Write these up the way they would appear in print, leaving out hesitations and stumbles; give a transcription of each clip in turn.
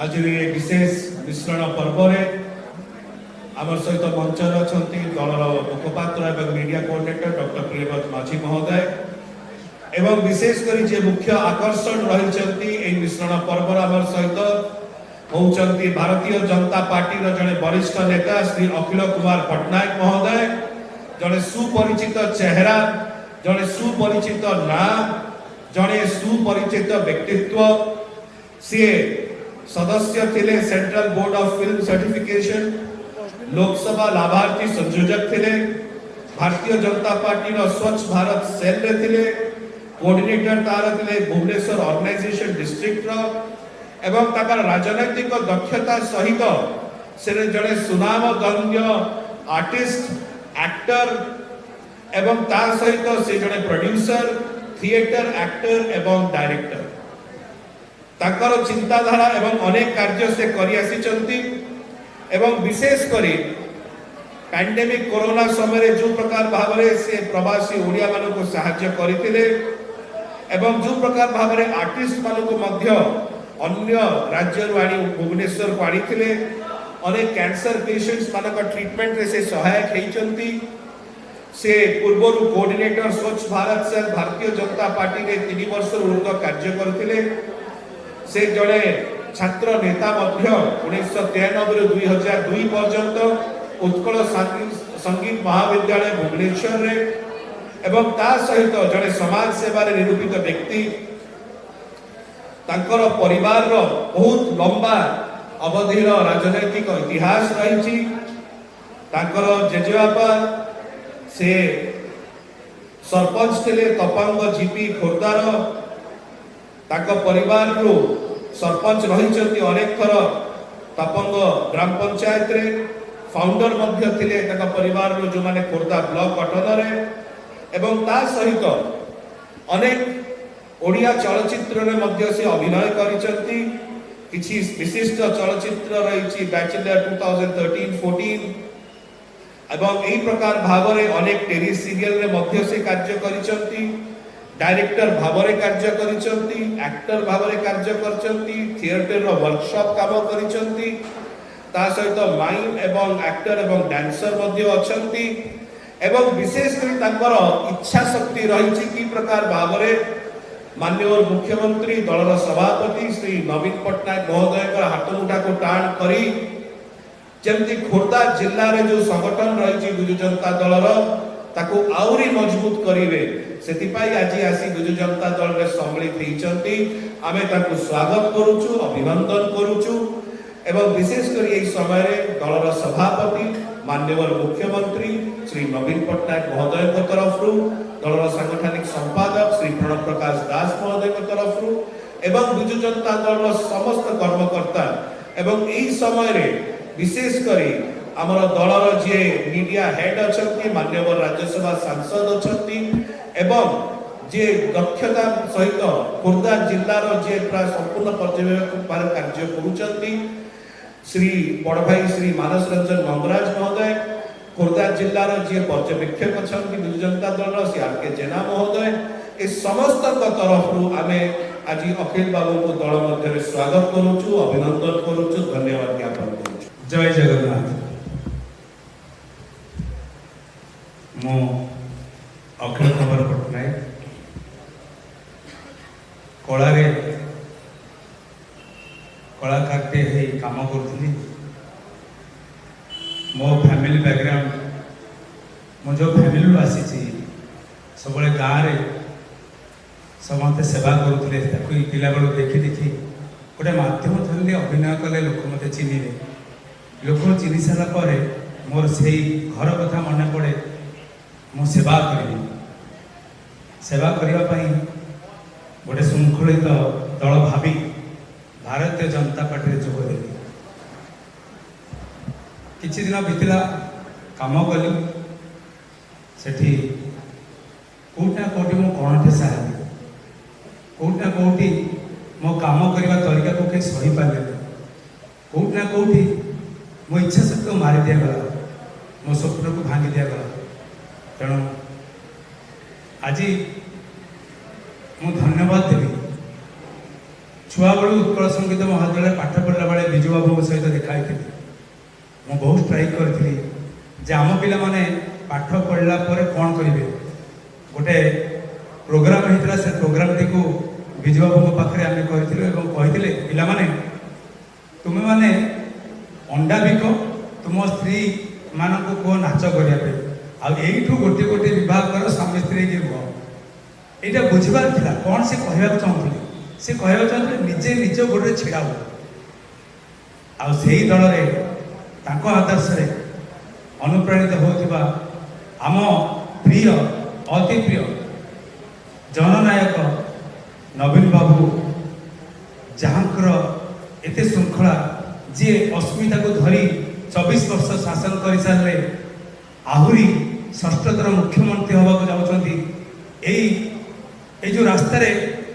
आज ये विशेष मिश्रण पर्व आम सहित मंच अच्छा दलर मुखपात्र एवं मीडिया कोऑर्डिनेटर डॉक्टर प्रियव्रत माझी महोदय एवं विशेषकर जे मुख्य आकर्षण रही मिश्रण पर्व आम सहित होउचंती भारतीय जनता पार्टी जड़े वरिष्ठ नेता श्री अखिल कुमार पट्टनायक महोदय जड़े सुपरिचित चेहरा जड़े सुपरिचित ना जड़े सुपरिचित व्यक्तित्व सी सदस्य थिले central board of film certification Lok Sabha लाभार्थी संयोजक थिले भारतीय जनता पार्टी स्वच्छ भारत सेल रे थिले कोऑर्डिनेटर तार थिले भुवनेश्वर ऑर्गेनाइजेशन डिस्ट्रिक्ट एवं ताकर राजनैतिक दक्षता सहित से जड़े सुनाम गण्य आर्टिस्ट एक्टर एवं ता सहित से जड़े प्रोड्यूसर थिएटर एक्टर एवं डायरेक्टर ताकर चिंताधारा एवं अनेक कार्य से करि आसिचंती एवं विशेष करी पैंडेमिक कोरोना समय जो प्रकार भाव से प्रवासी ओडिया मान को सहाय्य करथिले एवं जो प्रकार भाव आर्टिस्ट मान को मध्य अन्य राज्य आनी भुवनेश्वर को आनी अनेक कैंसर पेशेंट्स मान ट्रीटमेंट रे से सहायक होती से पूर्व कोऑर्डिनेटर स्वच्छ भारत सेल भारतीय जनता पार्टी ने 3 वर्ष ऊर्ध्व कार्य करथिले से जड़े छात्र नेता मध्य 1993 ରୁ 2002 पर्यंत उत्कल संगीत महाविद्यालय भुवनेश्वर रे एवं ता सहित जड़े समाज सेवा निरूपित व्यक्ति तांकर परिवार रो बहुत लंबा अवधि राजनैतिक इतिहास रही तांकर जेजेबापा से सरपंच थे तपांग जीपी खोर्धार तांको परिवार रो सरपंच रही अनेक थर तपांग ग्राम पंचायत रे फाउंडर मध्य थिले तांको परिवार रो जो माने खोर्धा ब्लॉक गठन रे एवं ता सहित अनेक ओडिया चलचित्र रे मध्य से अभिनय करिसंती किछि विशिष्ट चलचित्र रही बैचलर 2013-14 एवं एही प्रकार भाव रे अनेक टेली सीरियल रे मध्य से कार्य करिसंती डायरेक्टर भाव रे कार्य करिसंती एक्टर भाव रे कार्य करचंती थिएटर रो वर्कशॉप काम करिसंती ता सहित माइम एवं एक्टर एवं डांसर मध्य अछंती एवं विशेष करी तांकर इच्छा शक्ति रही कि प्रकार भाव रे माननीय मुख्यमंत्री दलर सभापति श्री नवीन पट्टनायक महोदय हाथ मुठा को टाण करी जमती खोर्धा जिल्ला रे जो संगठन रही विजु जनता दलर ताको आउरी मजबूत करिवे सेतिपाई आज आसी विजु जनता दल रे सम्मिलित होइचंती आमे ताको स्वागत करूछु अभिनंदन करूछु एवं विशेष करी एई समय रे दलर सभापति माननीय मुख्यमंत्री श्री नवीन पट्टनायक महोदय को तरफ रु दलर सांगठनिक संपादक श्री प्रणव प्रकाश दास महोदय को तरफ रु एवं विजु जनता दल समस्त कर्मकर्ता एवं एई समय रे विशेष करी हमर दलर जे मीडिया हेड अछंती माननीय राज्यसभा सांसद अछंती एवं जे दक्षता सहित खोर्धा जिल्लार जे प्राय संपूर्ण पर्यवेक्षक कार्य करूचंती श्री बड़ भाई श्री मानस रंजन मंगराज महोदय खोर्धा जिल्लार जे पर्यवेक्षक अछंती विजु जनता दल श्री आर के जेना महोदय ए समस्त तरफ आमे आज अखिल बाबू को दल मध्य स्वागत करूछु अभिनंदन करूछु धन्यवाद ज्ञापन करूछु। जय जगन्नाथ। मो अखिल कुमार पट्टनायक कलारे कलाकार टे काम करुली मो फैमिली बैकग्राउंड मो जो फैमिली आसी सब गाँव रे समस्ते सेवा करुले पिला बेलू देखी देखी गोटे मध्यम धरने अभिनय कले लोक मत चिन्हले लोक चिन्ह सारापर मोर से घर कथा मन पड़े मु सेवा करी सेवा करने गोटे शृंखलित दल भावी भारतीय जनता पार्टी जोगदेली किछि दिन बीतला काम कली सेठी कोठा कोठी मो कोणठे साहेब कोठा कोठी मो काम करबा तरीका को के सही पाले कोठा कोठी मो इच्छा शक्ति मारी दिया गला मो स्वप्न को भांगी दिया गला तेणु आज मु धन्यवाद देवी छुआ बेलू उत्कल संगीत महाविद्यालय पाठ पढ़ला ट्राई करी जे आम पिलाने पाठ पढ़ला कौन करेंगे गोटे प्रोग्राम होता से प्रोग्राम टी को विजु बाबू पाखे आम कही पिलाने तुम्हें माने अंडा बिक तुम स्त्री मान को कह नाच करने आठू गोटे गोटे विवाह कर स्वामी स्त्री रुह यहाँ बुझार था कौन से कहवाक चाहूँगे से कहवाक चाहते निजे निज गोटे छिड़ा हो दल आदर्श अनुप्राणित होता आम प्रिय अति प्रिय जननायक नवीन बाबू जहाँकर एते श्रृंखला जी अस्मिता को धरी 24 वर्ष शासन कर सारे आहरी षष्ठतर मुख्यमंत्री होगा जाऊँगी जो रास्तार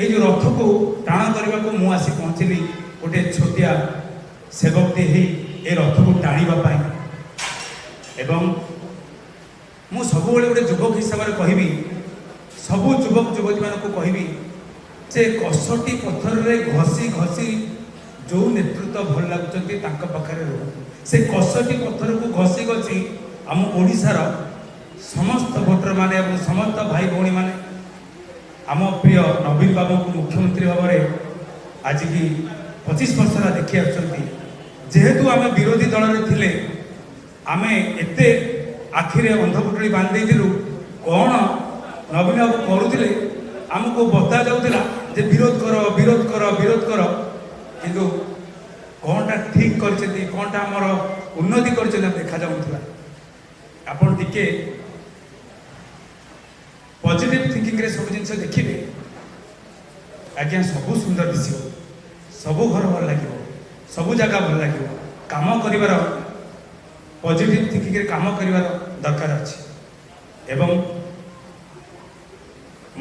जो रथ को टाण करने को मुझे आसी पहुँचली गोटे छोटिया सेवकटे ए रथ को टाणवाई एवं मु सब गोटे युवक हिसाब से कहबी सबू युवक युवती मान को कहबी जे कसटी पत्थर रे घसी घसी जो नेतृत्व भल लगुंट से कसटी पत्थर को घसी घसी आम ओडिशार समस्त भोटर माने समस्त भाई भौणी माने आम प्रिय नवीन बाबू को मुख्यमंत्री भाव में आज की 25 वर्ष देखी आहेतु आम विरोधी दल में थिले आम एत आखिरे अंधपुटुड़ी बांधि कौन नवीन बाबू करुले आमको बता जाऊला जे विरोध कर विरोध कर विरोध कर किंतु कौनटा ठीक कर कौनटा आमर उन्नति कर देखा जाऊला आपन टिके पॉजिटिव थिंकिंग रे सब जिन देखिए आज्ञा सब सुंदर दिश सब घर भल लगे सब जगह भल लगे काम कर पॉजिटिव थिंकिंग रे काम कर दरकार अच्छे एवं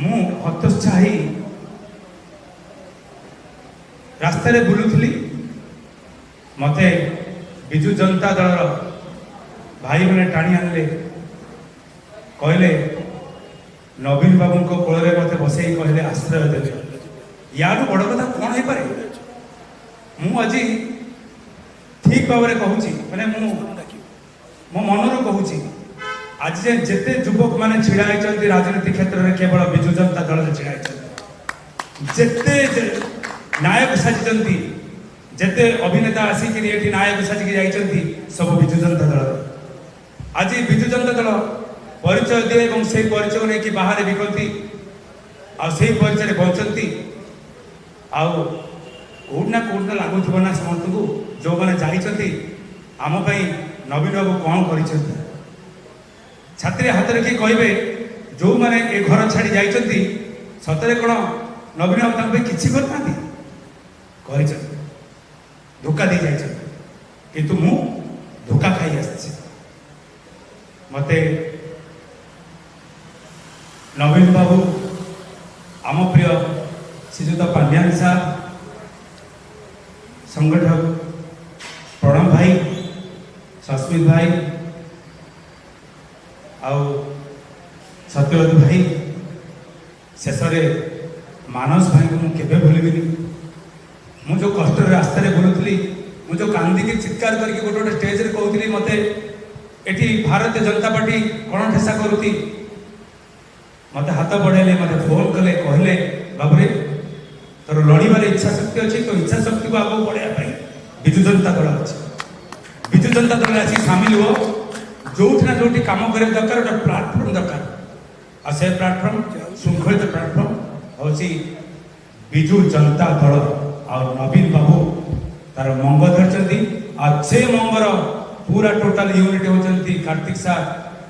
मु हतोत्साही रास्ता रे बुलुथली मते विजु जनता दल भाई मैंने टाणी आनले कहले नवीन बाबू को कोल में मत बसई कहले आश्रय देवे या बड़ कथा कौन हो पारे मुझे ठीक भाव में कहूँ मैंने मो मनरू कहूँ आज जेते युवक मैंने छिड़ा होती राजनीति क्षेत्र में केवल विजु जनता दल छिड़ा जेते नायक साजिंट जेते अभिनेता आसिक नायक साजिक जाइंट सब विजु जनता दल आज विजु जनता दल परिचय दिए और से परिचय को लेकिन बाहर बिकती आई परिचय बचती आउना कौटना लगुव ना समस्त को जो मैंने जाइंट आमपाई नवीन बाबू कौन कर छात्री हाथ में किए कहे जो मैंने ए घर छाड़ी जाइंट सतरे कौन नवीन बाबू किसी कर धोखा दे जाइए किंतु मु धोखा खाई आसी मते नवीन बाबू आम प्रिय श्रीजुत पांड्यान साहब संगठक प्रणव भाई सस्मित भाई आउ सत्यवत भाई शेष मानस भाई को मुझे भूलि मु जो कष्ट रास्ता बुलूली मुझे कांदिकी चित्कार करके गोटे गोटे स्टेज रे कहूली मत एटी भारतीय जनता पार्टी कौन ठेसा करुती मत हाथ बढ़ेले मत फोन कले कहले बाबूरे तोर लड़बार इच्छा शक्ति अच्छी तो इच्छा शक्ति को आगे बढ़ाई विजु जनता दल अच्छे विजु जनता दल आसी सामिल हो जो जो कम कर दरकार गोटे प्लाटफर्म दरकार आ से प्लाटफर्म श्रृंखलित प्लाटफर्म हूँ विजु जनता दल और नवीन बाबू तार मंग धरती से मंगर पूरा टोटाल यूनिट होती कार्तिक साह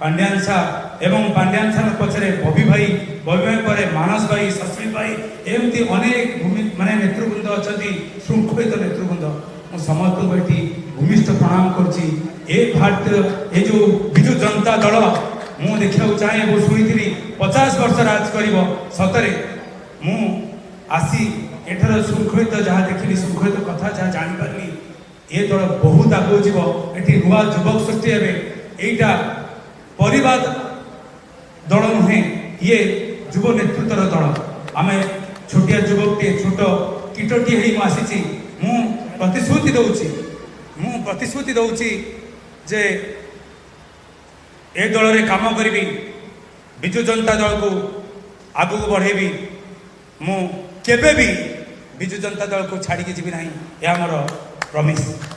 पांड्यान साह एवं पांड्यान साह पछरे बबी भाई पर मानस भाई सस्मित भाई एमती अनेक माने नेतृवृंद अच्छा श्रृंखलित नेतृवृंद मु समस्त को भूमिष्ठ प्रणाम करुच्ची ए भारतीय ये जो विजु जनता दल मु देखा चाहे वो शुणी 50 वर्ष राज कर सतरे मु आसी एठार श्रृंखलित जहाँ देखिली श्रृंखलित कथा जहाँ जापारि ये दल बहुत आगे जीव ये नुआ युवक सृष्टि हे यहीटा परिवार दल नुहे ये युव नेतृत्वर दल आम छोटिया युवकटे छोट कीटटी आसी प्रतिश्रुति दौची ଯେ ଏ ଦଳରେ କାମ କରିବି, ବିଜୁ ଜନତା ଦଳକୁ ଆଗକୁ ବଢ଼େଇବି, ମୁଁ କେବେ ବି ବିଜୁ ଜନତା ଦଳକୁ ଛାଡ଼ିକି ଯିବି ନାହିଁ, ଏହା ମୋର ପ୍ରମିସ୍।